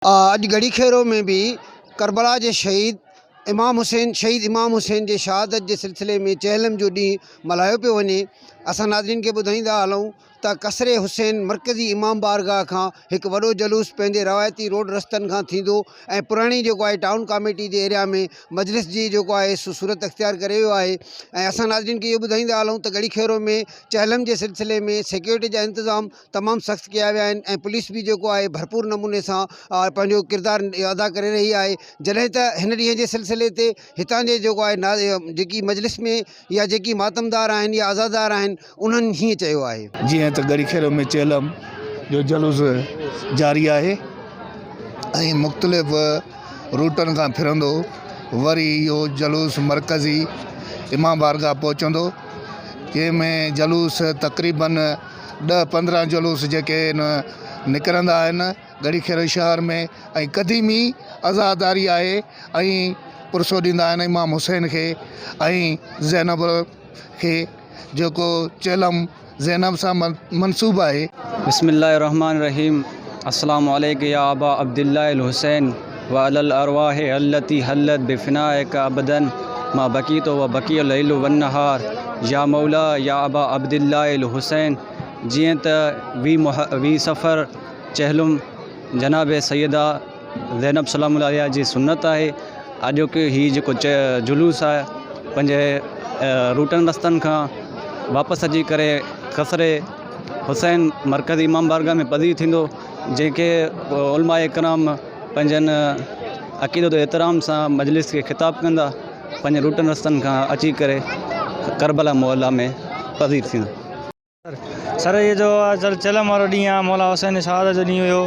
अॼु गढ़ीखेरो में भी करबला के शहीद इमाम हुसैन के शहादत के सिलसिले में चहलम जो ॾींहुं मल्हायो पियो वञे। असां नाज़रीन के ॿुधाईंदा हलूं त कसरे हुसैन मरकज़ी इमाम बारगाह खां हिकु वॾो जलूस पंहिंजे रवायती रोड रस्तनि खां थींदो ऐं पुराणी जेको आहे टाउन कमेटी जे एरिया में मजलिस जी जेको आहे सूरत अख्तियार करे वियो आहे। ऐं असां नाज़रीन खे इहो ॿुधाईंदा हलूं त गढ़ीखेरो में चहलम के सिलसिले में सिक्योरिटी जा इंतज़ाम तमामु सख़्तु कया विया आहिनि ऐं पुलिस भी जेको आहे भरपूर नमूने सां पंहिंजो किरदारु अदा करे रही आहे। जॾहिं त हिन ॾींहं जे सिलसिले ते हितां जे जेको आहे जेकी मजलिस में या जेकी मातमदार आहिनि या आज़ादार आहिनि उन्हनि हीअं चयो आहे। जी तो गढ़ीखेरो में चहलम जो जलूस जारी है ऐं मुख़्तलिफ़ रूटन का फिरंदो वरी यो जलूस मरकज़ी इमाम बारगाह पहुचंदो जंहिंमें जलूस तक़रीबन 10-15 जलूस जेके निकिरंदा आहिनि गढ़ीखेरो शहर में ऐं क़दीमी आज़ादारी आहे ऐं पुरसो ॾींदा आहिनि इमाम हुसैन खे ऐं ज़ैनब खे जेको चहलम ज़ैनब सां मनसूब है। बिस्मिल्लाहिर्रहमानिर्रहीम। अस्सलामु अलैका या अबा अब्दुल्लाह हुसैन व अलल अरवाह अल्लती हल्लत बिफनाएक अबदन मा बकीतो व बकील लैल वन नहार या मौला या अबा अब्दुल्लाह हुसैन। जिएं त वी सफ़र चहलुम जनाब सैयदा ज़ैनब सलामुल्लाह अलैहा जी सुन्नत है। अॼोके ही जेको जुलूस है पंहिंजे रूटन रस्तनि खां वापस अची करे कसरे हुसैन मरकज़ी इमाम बारगाह में पधी थींदो जैके उलमाए कराम पंहिंजनि अक़ीदत एहतराम से मजलिस के खिताब कंदा पंहिंजे रूटन रस्तनि खां अची करे करबला मोहल्ला में पधी थींदो। सर ये जो चहलम वारो ॾींहुं आहे मौला हुसैन शहादत जो ॾींहुं हुयो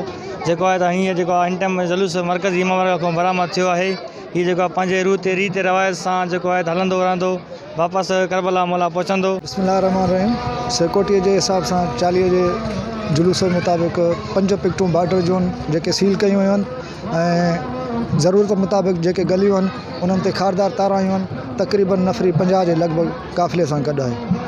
जेको आहे त हीअं जेको आहे हिन टाइम में जलूस मरकज़ी इमाम बारगाह खां बरामद थियो आहे। हीअ जेको आहे पंहिंजे रीत रवायत सां जेको आहे हलंदो रहंदो वापसि करबला मोहल्ला पहुचंदो। बिस्मिल्लाहिर्रहमानिर्रहीम। सिक्योरिटी के हिसाब से 40 जे जुलूस मुताबिक 5 पिकटूं बॉर्डर जो जेके सील कयूं हुयूं ऐं ज़रूरत मुताबिक जेके गलियूं आहिनि उन्हनि ते खारदार तारायूं आहिनि। तक़रीबन नफ़री 50 जे लॻभॻि काफ़िले सां गॾु आहे।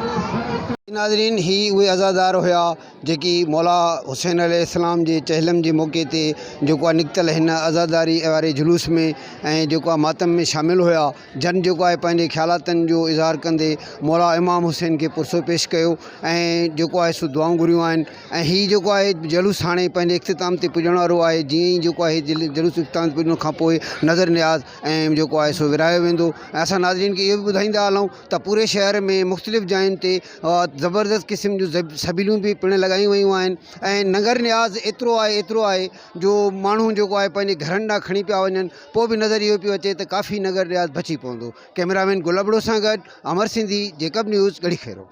नाज़रीन ही उहे अज़ादार हुआ जेकी मौला हुसैन अलैहिस्सलाम जे चहलम के मौके ते जेको निकतल हिन अज़ादारी वारे जुलूस में ऐं जेको मातम में शामिल हुआ। जन जेको आहे पंहिंजे ख़्यालातनि जो इज़हार कंदे मौला इमाम हुसैन के पुरसो पेश कयो ऐं जेको आहे सो दुआऊं घुरियूं आहिनि। ऐं हीअ जेको आहे जुलूस हाणे पंहिंजे इख़्तिताम ते पुॼण वारो आहे। जीअं ई जेको आहे जुलूस इख़्तिताम ते पुॼण खां पोइ नज़र नियाज़ ऐं जेको आहे सो विरायो वेंदो। ऐं असां नाज़रीन खे इहो बि ॿुधाईंदा हलूं त पूरे शहर में मुख़्तलिफ़ जायुनि ते ज़बरदस्त क़िस्म जूं सबिलूं भी पिण लगाई वयूं आहिनि ऐं नगर न्याज़ एतिरो आहे जो माण्हू जेको आहे पंहिंजे घरनि ॾांहुं खणी पिया वञनि। पोइ बि नज़र इहो पियो अचे त काफ़ी नगर न्याज़ बची पवंदो। कैमरामैन गुलाबड़ो सां गॾु अमर सिंधी जेकब न्यूज़ गढ़ीखेरो।